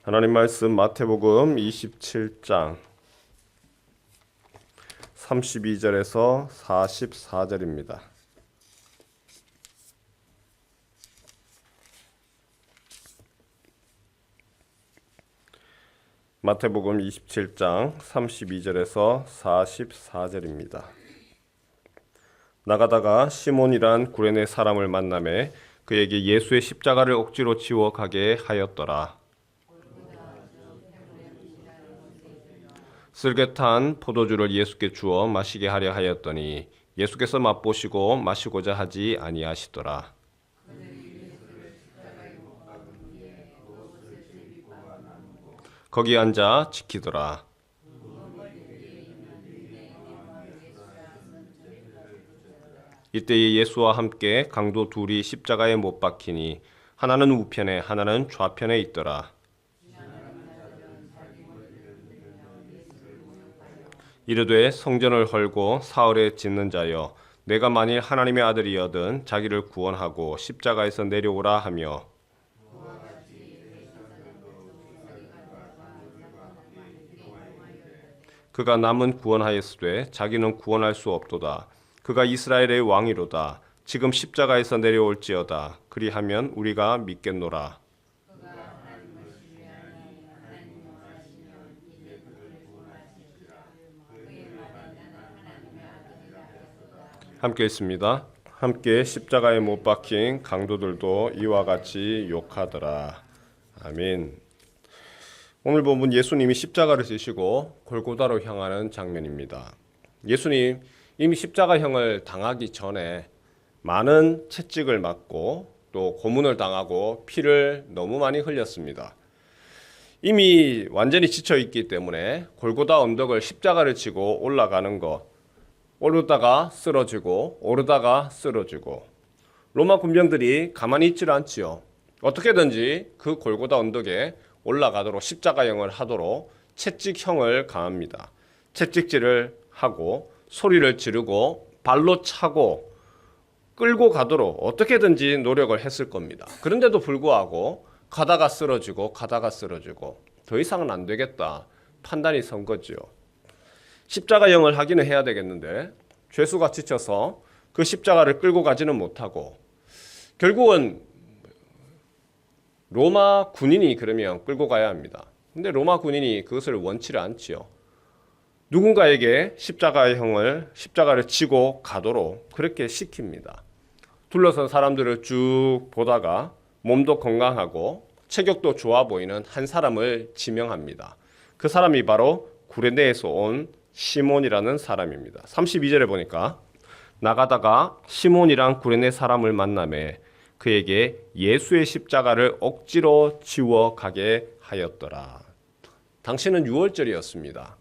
하나님 말씀 마태복음 27장 32절에서 44절입니다. 마태복음 27장 32절에서 44절입니다. 나가다가 시몬이란 구레네 사람을 만나매 그에게 예수의 십자가를 억지로 지워 가게 하였더라. 쓸개탄 포도주를 예수께 주어 마시게 하려 하였더니 예수께서 맛보시고 마시고자 하지 아니하시더라. 거기 앉아 지키더라. 이때에 예수와 함께 강도 둘이 십자가에 못 박히니 하나는 우편에 하나는 좌편에 있더라. 이르되 성전을 헐고 사흘에 짓는 자여 내가 만일 하나님의 아들이여든 자기를 구원하고 십자가에서 내려오라 하며 그가 남은 구원하였으되 자기는 구원할 수 없도다. 그가 이스라엘의 왕이로다. 지금 십자가에서 내려올지어다. 그리하면 우리가 믿겠노라. 함께 있습니다. 함께 십자가에 못 박힌 강도들도 이와 같이 욕하더라. 아멘. 오늘 본문 예수님이 십자가를 지시고 골고다로 향하는 장면입니다. 예수님 이미 십자가형을 당하기 전에 많은 채찍을 맞고 또 고문을 당하고 피를 너무 많이 흘렸습니다. 이미 완전히 지쳐 있기 때문에 골고다 언덕을 십자가를 지고 올라가는 것, 오르다가 쓰러지고 오르다가 쓰러지고 로마 군병들이 가만히 있질 않지요. 어떻게든지 그 골고다 언덕에 올라가도록 십자가형을 하도록 채찍형을 가합니다. 채찍질을 하고 소리를 지르고 발로 차고 끌고 가도록 어떻게든지 노력을 했을 겁니다. 그런데도 불구하고 가다가 쓰러지고 더 이상은 안 되겠다 판단이 선 거죠. 십자가형을 하기는 해야 되겠는데 죄수가 지쳐서 그 십자가를 끌고 가지는 못하고 결국은 로마 군인이 그러면 끌고 가야 합니다. 근데 로마 군인이 그것을 원치를 않지요. 누군가에게 십자가를 치고 가도록 그렇게 시킵니다. 둘러선 사람들을 쭉 보다가 몸도 건강하고 체격도 좋아 보이는 한 사람을 지명합니다. 그 사람이 바로 구레네에서 온 시몬이라는 사람입니다. 32절에 보니까 나가다가 시몬이란 구레네 사람을 만나매 그에게 예수의 십자가를 억지로 지워 가게 하였더라. 당시는 유월절이었습니다.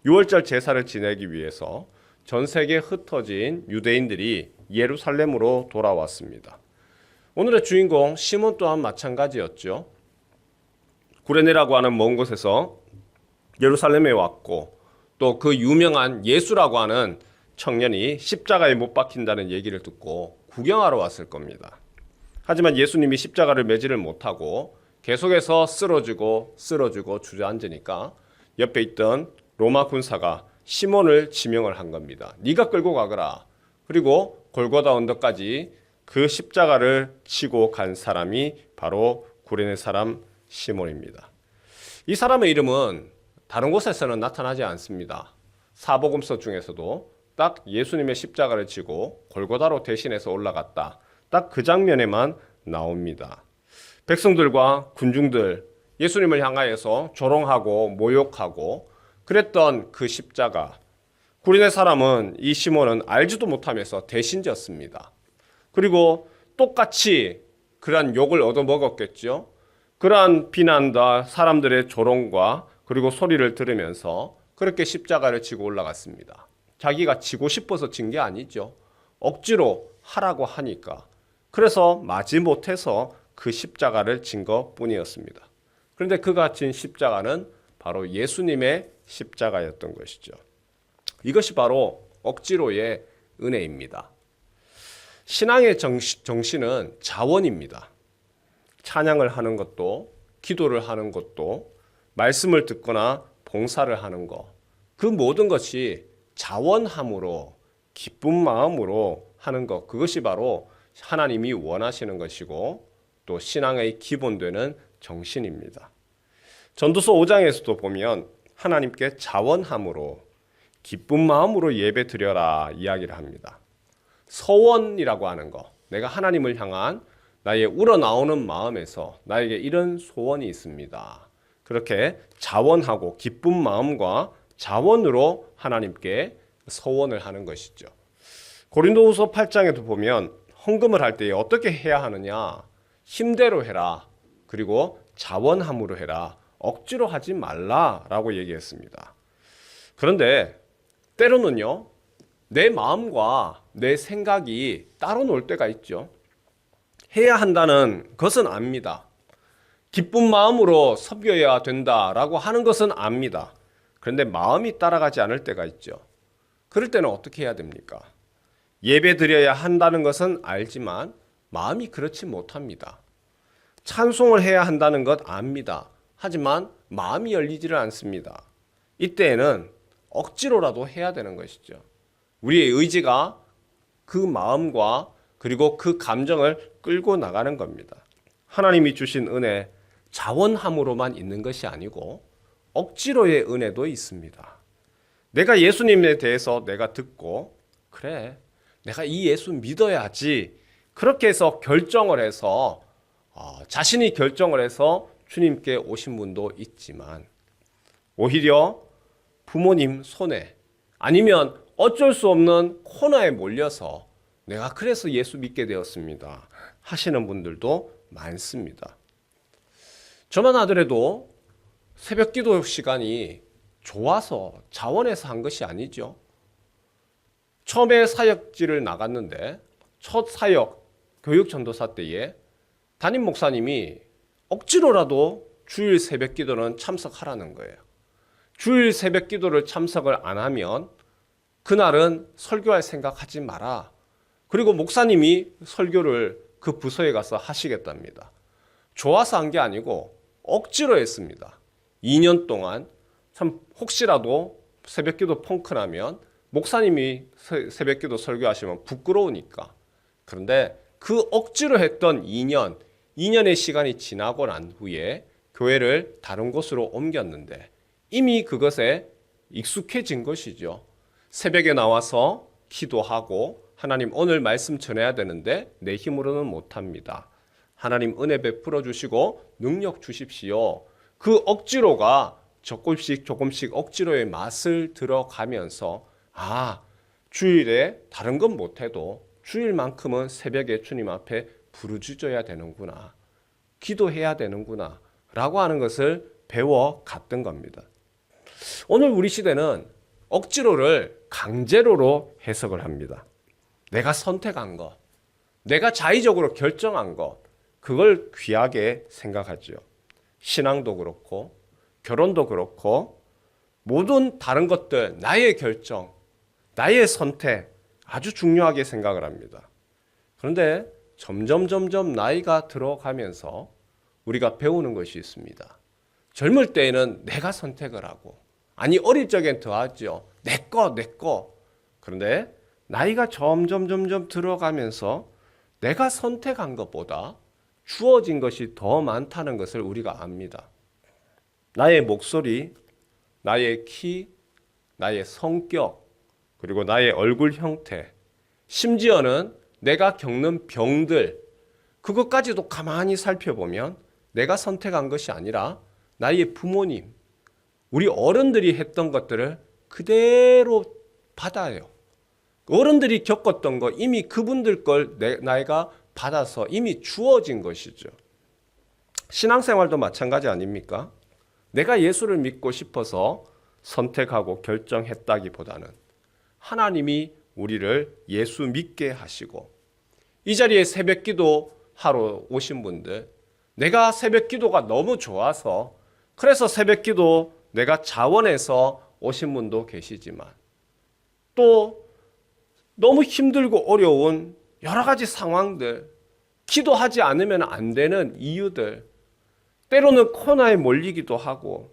유월절 제사를 지내기 위해서 전 세계에 흩어진 유대인들이 예루살렘으로 돌아왔습니다. 오늘의 주인공 시몬 또한 마찬가지였죠. 구레네라고 하는 먼 곳에서 예루살렘에 왔고 또 그 유명한 예수라고 하는 청년이 십자가에 못 박힌다는 얘기를 듣고 구경하러 왔을 겁니다. 하지만 예수님이 십자가를 매지를 못하고 계속해서 쓰러지고 주저앉으니까 옆에 있던 로마 군사가 시몬을 지명을 한 겁니다. 네가 끌고 가거라. 그리고 골고다 언덕까지 그 십자가를 치고 간 사람이 바로 구레네 사람 시몬입니다. 이 사람의 이름은 다른 곳에서는 나타나지 않습니다. 사복음서 중에서도 딱 예수님의 십자가를 지고 골고다로 대신해서 올라갔다. 딱 그 장면에만 나옵니다. 백성들과 군중들 예수님을 향하여서 조롱하고 모욕하고 그랬던 그 십자가, 구레네 사람은 이 시몬은 알지도 못하면서 대신 졌습니다. 그리고 똑같이 그러한 욕을 얻어먹었겠죠. 그러한 비난과 사람들의 조롱과 그리고 소리를 들으면서 그렇게 십자가를 지고 올라갔습니다. 자기가 지고 싶어서 진 게 아니죠. 억지로 하라고 하니까. 그래서 마지못해서 그 십자가를 진 것뿐이었습니다. 그런데 그가 진 십자가는 바로 예수님의 십자가였던 것이죠. 이것이 바로 억지로의 은혜입니다. 신앙의 정신은 자원입니다. 찬양을 하는 것도 기도를 하는 것도, 말씀을 듣거나 봉사를 하는 것, 그 모든 것이 자원함으로 기쁜 마음으로 하는 것, 그것이 바로 하나님이 원하시는 것이고 또 신앙의 기본 되는 정신입니다. 전도서 5장에서도 보면 하나님께 자원함으로 기쁜 마음으로 예배 드려라 이야기를 합니다. 서원이라고 하는 것, 내가 하나님을 향한 나의 우러나오는 마음에서 나에게 이런 소원이 있습니다. 그렇게 자원하고 기쁜 마음과 자원으로 하나님께 서원을 하는 것이죠. 고린도후서 8장에도 보면 헌금을 할 때 어떻게 해야 하느냐, 힘대로 해라, 그리고 자원함으로 해라, 억지로 하지 말라라고 얘기했습니다. 그런데 때로는요, 내 마음과 내 생각이 따로 놀 때가 있죠. 해야 한다는 것은 압니다. 기쁜 마음으로 섬겨야 된다라고 하는 것은 압니다. 그런데 마음이 따라가지 않을 때가 있죠. 그럴 때는 어떻게 해야 됩니까? 예배 드려야 한다는 것은 알지만 마음이 그렇지 못합니다. 찬송을 해야 한다는 것 압니다. 하지만 마음이 열리지를 않습니다. 이때에는 억지로라도 해야 되는 것이죠. 우리의 의지가 그 마음과 그리고 그 감정을 끌고 나가는 겁니다. 하나님이 주신 은혜, 자원함으로만 있는 것이 아니고 억지로의 은혜도 있습니다. 내가 예수님에 대해서 내가 듣고, 그래, 내가 이 예수 믿어야지, 그렇게 해서 결정을 해서 자신이 결정을 해서 주님께 오신 분도 있지만, 오히려 부모님 손에 아니면 어쩔 수 없는 코너에 몰려서 내가 그래서 예수 믿게 되었습니다 하시는 분들도 많습니다. 저만 하더라도 새벽 기도 시간이 좋아서 자원해서 한 것이 아니죠. 처음에 사역지를 나갔는데 첫 사역 교육 전도사 때에 담임 목사님이 억지로라도 주일 새벽 기도는 참석하라는 거예요. 주일 새벽 기도를 참석을 안 하면 그날은 설교할 생각하지 마라. 그리고 목사님이 설교를 그 부서에 가서 하시겠답니다. 좋아서 한 게 아니고 억지로 했습니다. 2년 동안 참 혹시라도 새벽기도 펑크나면 목사님이 새벽기도 설교하시면 부끄러우니까. 그런데 그 억지로 했던 2년의 시간이 지나고 난 후에 교회를 다른 곳으로 옮겼는데 이미 그것에 익숙해진 것이죠. 새벽에 나와서 기도하고 하나님 오늘 말씀 전해야 되는데 내 힘으로는 못합니다. 하나님 은혜 베풀어 주시고 능력 주십시오. 그 억지로가 조금씩 억지로의 맛을 들어가면서 주일에 다른 건 못해도 주일만큼은 새벽에 주님 앞에 부르짖어야 되는구나. 기도해야 되는구나. 라고 하는 것을 배워갔던 겁니다. 오늘 우리 시대는 억지로를 강제로로 해석을 합니다. 내가 선택한 것, 내가 자의적으로 결정한 것, 그걸 귀하게 생각하죠. 신앙도 그렇고 결혼도 그렇고 모든 다른 것들, 나의 결정, 나의 선택 아주 중요하게 생각을 합니다. 그런데 점점 나이가 들어가면서 우리가 배우는 것이 있습니다. 젊을 때에는 내가 선택을 하고, 아니 어릴 적엔 더하죠. 내 거. 그런데 나이가 점점 들어가면서 내가 선택한 것보다 주어진 것이 더 많다는 것을 우리가 압니다. 나의 목소리, 나의 키, 나의 성격, 그리고 나의 얼굴 형태, 심지어는 내가 겪는 병들, 그것까지도 가만히 살펴보면 내가 선택한 것이 아니라 나의 부모님, 우리 어른들이 했던 것들을 그대로 받아요. 어른들이 겪었던 거 이미 그분들 걸 내가 받아서 이미 주어진 것이죠. 신앙생활도 마찬가지 아닙니까? 내가 예수를 믿고 싶어서 선택하고 결정했다기보다는 하나님이 우리를 예수 믿게 하시고, 이 자리에 새벽 기도 하러 오신 분들, 내가 새벽 기도가 너무 좋아서 그래서 새벽 기도 내가 자원해서 오신 분도 계시지만, 또 너무 힘들고 어려운 여러 가지 상황들, 기도하지 않으면 안 되는 이유들, 때로는 코너에 몰리기도 하고,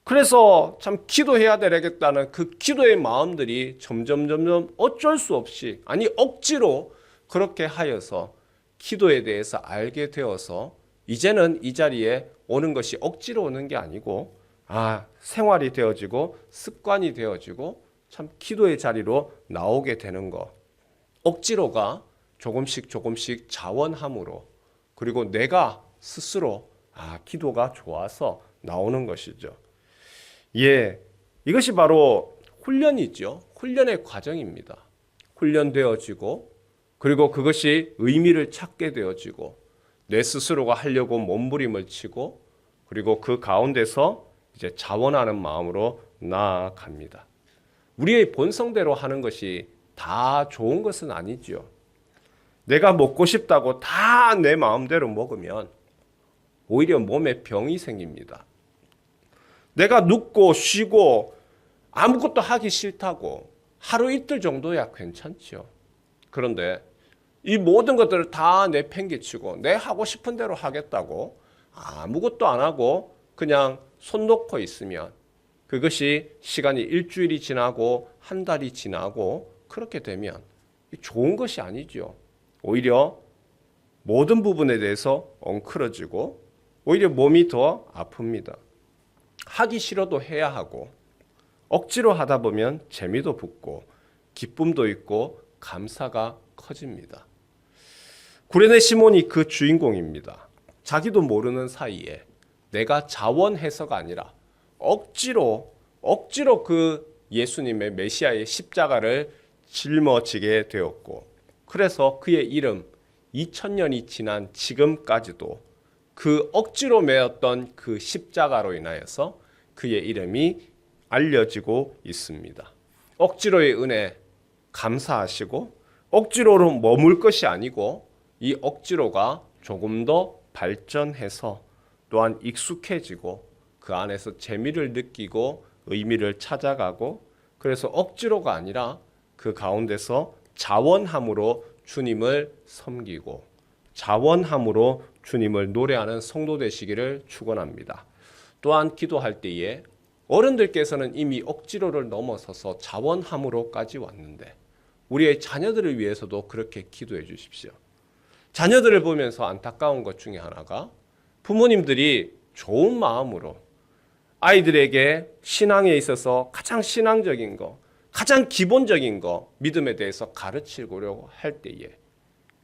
그래서 참 기도해야 되겠다는 그 기도의 마음들이 점점 어쩔 수 없이, 아니 억지로 그렇게 하여서 기도에 대해서 알게 되어서 이제는 이 자리에 오는 것이 억지로 오는 게 아니고 생활이 되어지고 습관이 되어지고 참 기도의 자리로 나오게 되는 것. 억지로가 조금씩 자원함으로, 그리고 내가 스스로 기도가 좋아서 나오는 것이죠. 예, 이것이 바로 훈련이죠. 훈련의 과정입니다. 훈련되어지고, 그리고 그것이 의미를 찾게 되어지고, 내 스스로가 하려고 몸부림을 치고, 그리고 그 가운데서 이제 자원하는 마음으로 나아갑니다. 우리의 본성대로 하는 것이 다 좋은 것은 아니죠. 내가 먹고 싶다고 다 내 마음대로 먹으면 오히려 몸에 병이 생깁니다. 내가 눕고 쉬고 아무것도 하기 싫다고 하루 이틀 정도야 괜찮죠. 그런데 이 모든 것들을 다 내팽개치고 내 하고 싶은 대로 하겠다고 아무것도 안 하고 그냥 손 놓고 있으면 그것이 시간이 일주일이 지나고 한 달이 지나고 그렇게 되면 좋은 것이 아니죠. 오히려 모든 부분에 대해서 엉클어지고 오히려 몸이 더 아픕니다. 하기 싫어도 해야 하고 억지로 하다 보면 재미도 붙고 기쁨도 있고 감사가 커집니다. 구레네 시몬이 그 주인공입니다. 자기도 모르는 사이에 내가 자원해서가 아니라 억지로 그 예수님의 메시아의 십자가를 짊어지게 되었고, 그래서 그의 이름 2000년이 지난 지금까지도 그 억지로 메었던 그 십자가로 인하여서 그의 이름이 알려지고 있습니다. 억지로의 은혜 감사하시고 억지로로 머물 것이 아니고 이 억지로가 조금 더 발전해서 또한 익숙해지고 그 안에서 재미를 느끼고 의미를 찾아가고, 그래서 억지로가 아니라 그 가운데서 자원함으로 주님을 섬기고 자원함으로 주님을 노래하는 성도 되시기를 축원합니다. 또한 기도할 때에 어른들께서는 이미 억지로를 넘어서서 자원함으로까지 왔는데 우리의 자녀들을 위해서도 그렇게 기도해 주십시오. 자녀들을 보면서 안타까운 것 중에 하나가 부모님들이 좋은 마음으로 아이들에게 신앙에 있어서 가장 신앙적인 거, 가장 기본적인 거, 믿음에 대해서 가르치려고 할 때에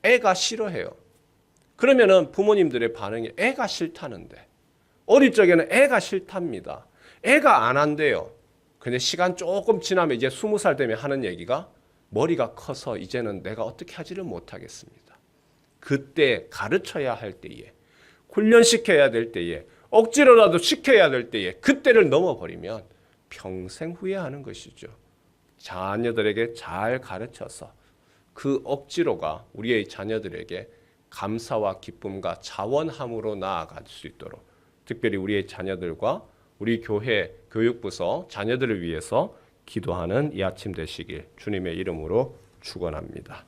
애가 싫어해요. 그러면은 부모님들의 반응이 애가 싫다는데, 어릴 적에는 애가 싫답니다. 애가 안 한대요. 근데 시간 조금 지나면 이제 20살 되면 하는 얘기가 머리가 커서 이제는 내가 어떻게 하지를 못하겠습니다. 그때 가르쳐야 할 때에, 훈련시켜야 될 때에, 억지로라도 시켜야 될 때에 그때를 넘어버리면 평생 후회하는 것이죠. 자녀들에게 잘 가르쳐서 그 억지로가 우리의 자녀들에게 감사와 기쁨과 자원함으로 나아갈 수 있도록, 특별히 우리의 자녀들과 우리 교회 교육부서 자녀들을 위해서 기도하는 이 아침 되시길 주님의 이름으로 축원합니다.